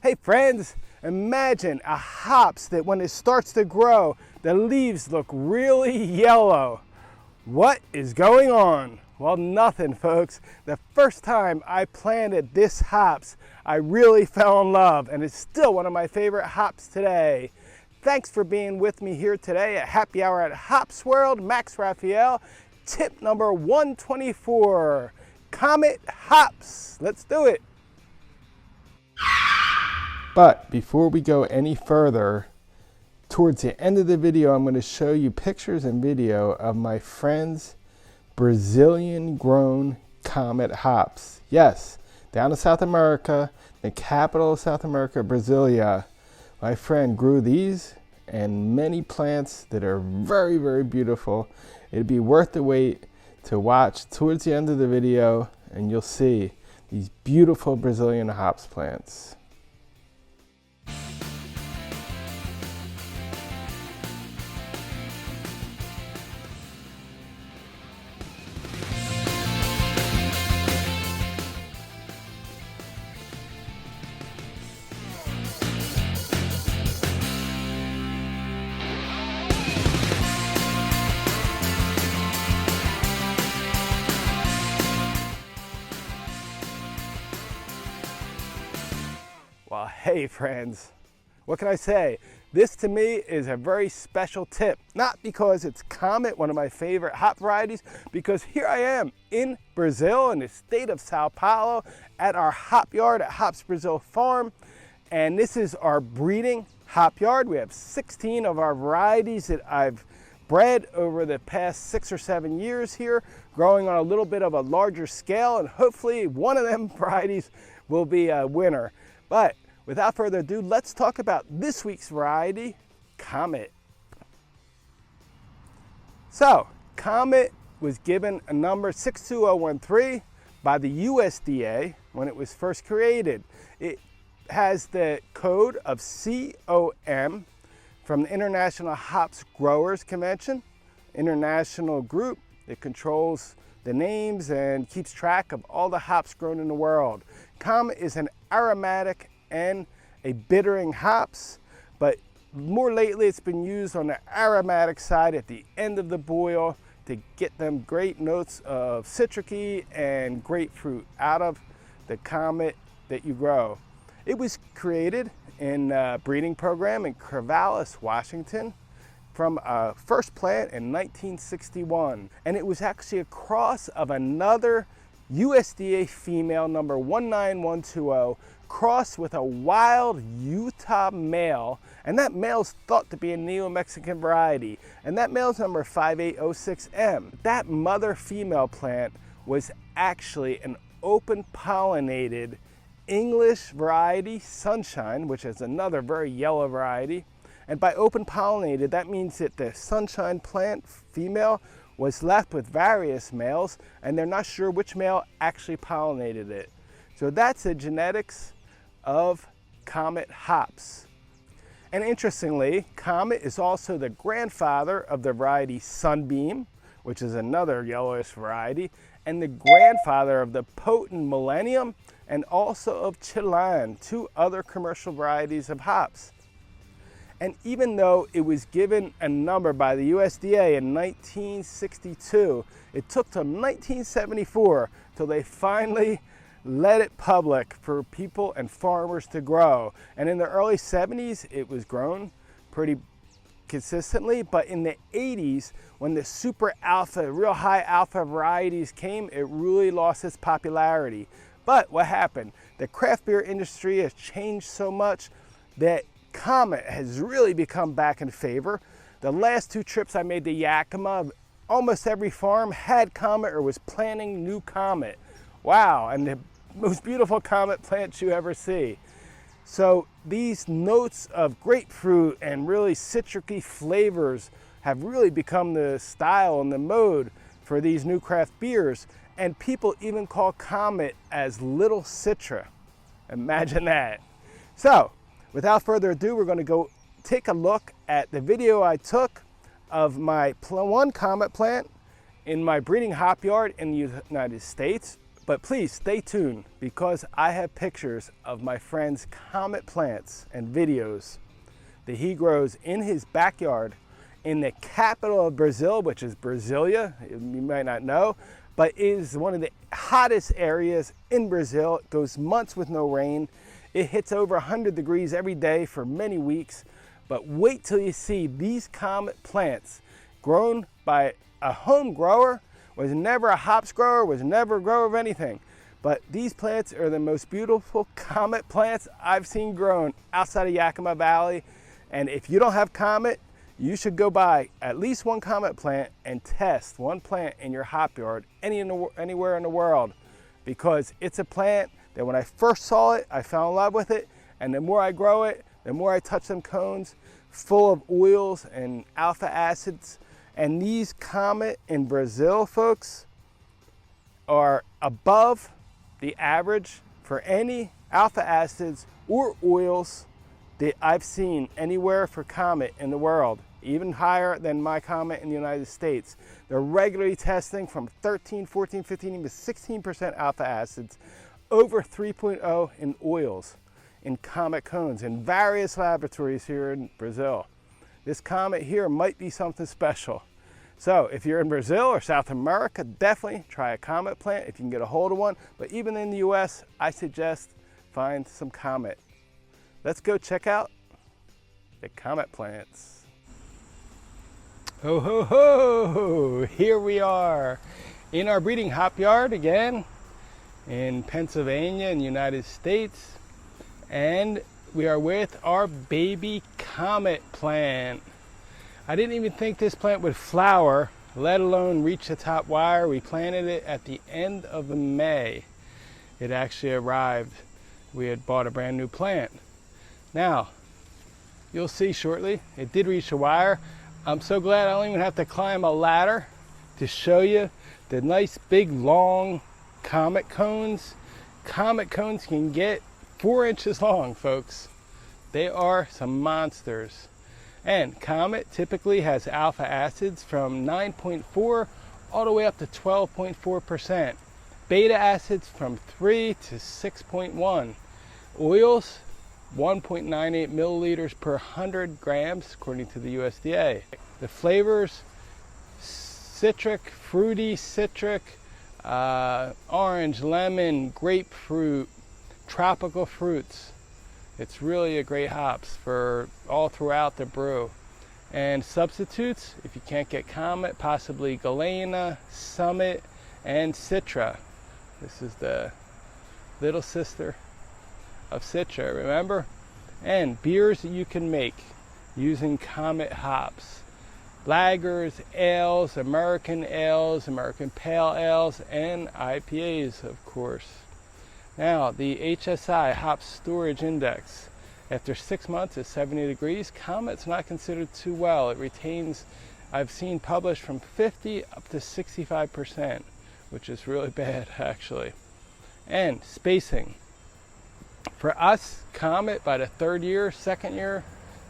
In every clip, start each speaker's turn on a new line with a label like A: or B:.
A: Hey friends, imagine a hops that when it starts to grow, the leaves look really yellow. What is going on? Well, nothing, folks. The first time I planted this hops, I really fell in love, and it's still one of my favorite hops today. Thanks for being with me here today at Happy Hour at Hops World. Max Raphael, tip number 124, Comet Hops. Let's do it. But before we go any further, towards the end of the video, I'm going to show you pictures and video of my friend's Brazilian grown Comet hops. Yes, down in South America, the capital of South America, Brasilia. My friend grew these and many plants that are very, very beautiful. It'd be worth the wait to watch towards the end of the video, and you'll see these beautiful Brazilian hops plants. Well, hey friends, what can I say? This to me is a very special tip, not because it's Comet, one of my favorite hop varieties, because here I am in Brazil, in the state of Sao Paulo, at our hop yard at Hops Brazil Farm. And this is our breeding hop yard. We have 16 of our varieties that I've bred over the past 6 or 7 years here, growing on a little bit of a larger scale, and hopefully one of them varieties will be a winner. But without further ado, let's talk about this week's variety, Comet. So, Comet was given a number 62013 by the USDA when it was first created. It has the code of COM from the International Hops Growers Convention, international group that controls the names and keeps track of all the hops grown in the world. Comet is an aromatic and a bittering hops, but more lately it's been used on the aromatic side at the end of the boil to get them great notes of citricy and grapefruit out of the Comet that you grow. It was created in a breeding program in Corvallis, Washington, from a first plant in 1961. And it was actually a cross of another USDA female, number 19120, crossed with a wild Utah male, and that male's thought to be a Neo-Mexican variety, and that male's number 5806M. That mother female plant was actually an open pollinated English variety, Sunshine, which is another very yellow variety. And by open pollinated, that means that the Sunshine plant female was left with various males, and they're not sure which male actually pollinated it. So that's the genetics of Comet hops. And interestingly, Comet is also the grandfather of the variety Sunbeam, which is another yellowish variety, and the grandfather of the potent Millennium, and also of Chilean, two other commercial varieties of hops. And even though it was given a number by the USDA in 1962, it took till 1974 till they finally let it public for people and farmers to grow. And in the early 70s, it was grown pretty consistently, but in the 80s, when the super alpha, real high alpha varieties came, it really lost its popularity. But what happened? The craft beer industry has changed so much that Comet has really become back in favor. The last 2 trips I made to Yakima, almost every farm had Comet or was planting new Comet. Wow, and the most beautiful Comet plants you ever see. So these notes of grapefruit and really citricy flavors have really become the style and the mode for these new craft beers. And people even call Comet as Little Citra. Imagine that. So, without further ado, we're going to go take a look at the video I took of my one Comet plant in my breeding hop yard in the United States, But please stay tuned, because I have pictures of my friend's Comet Plants and videos that he grows in his backyard in the capital of Brazil, which is Brasilia. You might not know, but it is one of the hottest areas in Brazil. It goes months with no rain. It hits over 100 degrees every day for many weeks. But wait till you see these Comet plants grown by a home grower. Was never a hops grower, was never a grower of anything. But these plants are the most beautiful Comet plants I've seen grown outside of Yakima Valley. And if you don't have Comet, you should go buy at least one Comet plant and test one plant in your hop yard anywhere in the world, because it's a plant that when I first saw it, I fell in love with it. And the more I grow it, the more I touch them cones full of oils and alpha acids. And these Comet in Brazil, folks, are above the average for any alpha acids or oils that I've seen anywhere for Comet in the world, even higher than my Comet in the United States. They're regularly testing from 13, 14, 15, even 16% alpha acids, over 3.0 in oils in Comet cones in various laboratories here in Brazil. This Comet here might be something special. So if you're in Brazil or South America, definitely try a Comet plant if you can get a hold of one. But even in the US, I suggest find some Comet. Let's go check out the Comet plants. Ho, ho, ho! Here we are in our breeding hop yard again in Pennsylvania in the United States. And we are with our baby Comet plant. I didn't even think this plant would flower, let alone reach the top wire. We planted it at the end of May. It actually arrived. We had bought a brand new plant. Now, you'll see shortly, it did reach the wire. I'm so glad I don't even have to climb a ladder to show you the nice big long Comet cones. Comet cones can get 4 inches long, folks. They are some monsters. And Comet typically has alpha acids from 9.4 all the way up to 12.4%. Beta acids from 3 to 6.1. Oils, 1.98 milliliters per 100 grams, according to the USDA. The flavors, citric, fruity, citric, orange, lemon, grapefruit, tropical fruits. It's really a great hops for all throughout the brew. And substitutes, if you can't get Comet, possibly Galena, Summit, and Citra. This is the little sister of Citra, remember? And beers that you can make using Comet hops. Lagers, ales, American pale ales, and IPAs, of course. Now, the HSI, Hop Storage Index, after 6 months is 70 degrees. Comet's not considered too well. It retains, I've seen published from 50 up to 65%, which is really bad, actually. And spacing. For us, Comet, by the third year, second year,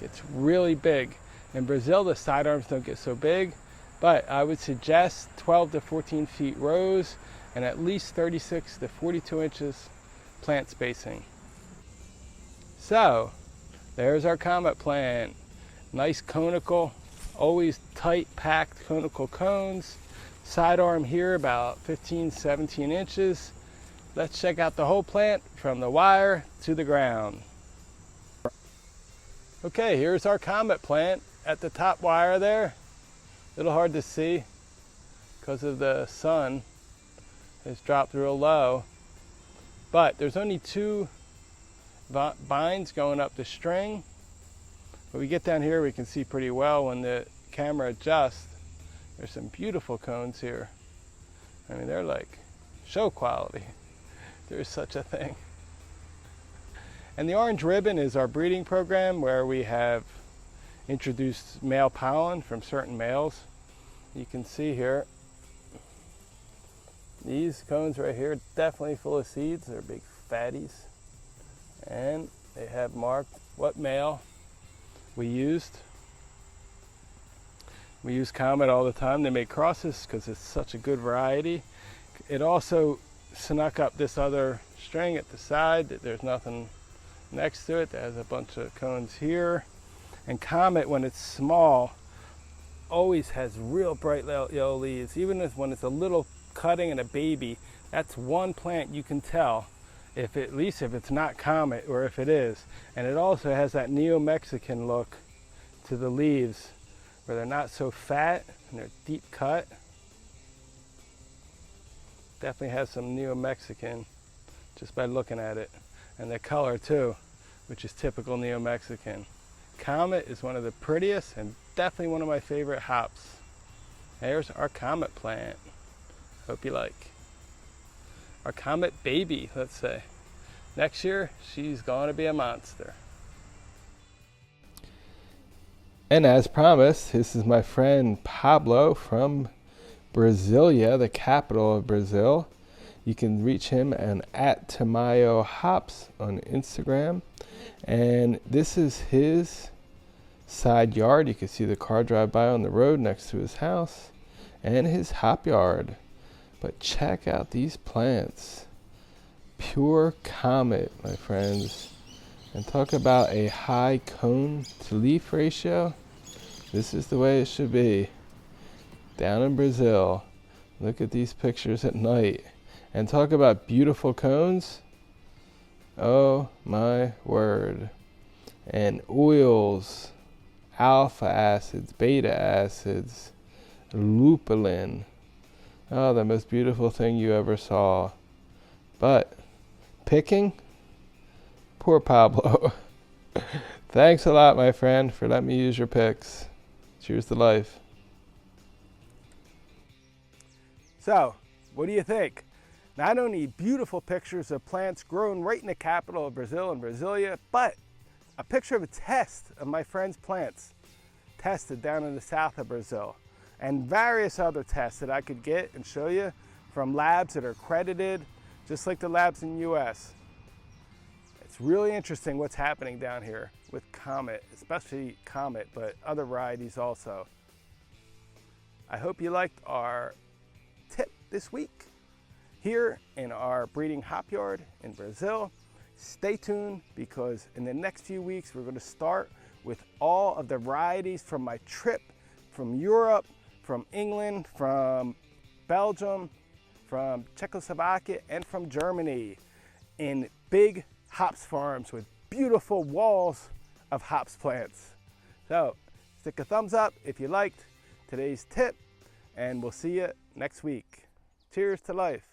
A: gets really big. In Brazil, the sidearms don't get so big, but I would suggest 12 to 14 feet rows and at least 36 to 42 inches plant spacing. So, there's our Comet plant. Nice conical, always tight packed conical cones. Sidearm here about 15, 17 inches. Let's check out the whole plant from the wire to the ground. Okay, here's our Comet plant at the top wire there. A little hard to see because of the sun. It's dropped real low. But there's only 2 vines going up the string. But we get down here, we can see pretty well when the camera adjusts. There's some beautiful cones here. I mean, they're like show quality. There's such a thing. And the orange ribbon is our breeding program where we have introduced male pollen from certain males. You can see here, these cones right here, definitely full of seeds. They're big fatties. And they have marked what male we used. We use Comet all the time. They make crosses because it's such a good variety. It also snuck up this other string at the side that there's nothing next to it. That has a bunch of cones here. And Comet, when it's small, always has real bright yellow leaves. Even when it's a little cutting and a baby, that's one plant you can tell at least if it's not Comet or if it is. And it also has that Neo-Mexican look to the leaves where they're not so fat and they're deep cut. Definitely has some Neo-Mexican just by looking at it. And the color too, which is typical Neo-Mexican. Comet is one of the prettiest and definitely one of my favorite hops. There's our Comet plant. Hope you like. Our Comet baby, let's say. Next year, she's going to be a monster. And as promised, this is my friend Pablo from Brasilia, the capital of Brazil. You can reach him at Comet Hops on Instagram. And this is his side yard. You can see the car drive by on the road next to his house and his hop yard. But check out these plants. Pure Comet, my friends. And talk about a high cone to leaf ratio. This is the way it should be. Down in Brazil. Look at these pictures at night. And talk about beautiful cones. Oh my word. And oils, alpha acids, beta acids, lupulin. Oh, the most beautiful thing you ever saw. But picking? Poor Pablo. Thanks a lot, my friend, for letting me use your picks. Cheers to life. So, what do you think? Not only beautiful pictures of plants grown right in the capital of Brazil in Brasilia, but a picture of a test of my friend's plants tested down in the south of Brazil, and various other tests that I could get and show you from labs that are accredited, just like the labs in the US. It's really interesting what's happening down here with Comet, especially Comet, but other varieties also. I hope you liked our tip this week here in our breeding hop yard in Brazil. Stay tuned, because in the next few weeks we're going to start with all of the varieties from my trip from Europe, from England, from Belgium, from Czechoslovakia, and from Germany, in big hops farms with beautiful walls of hops plants. So stick a thumbs up if you liked today's tip, and we'll see you next week. Cheers to life.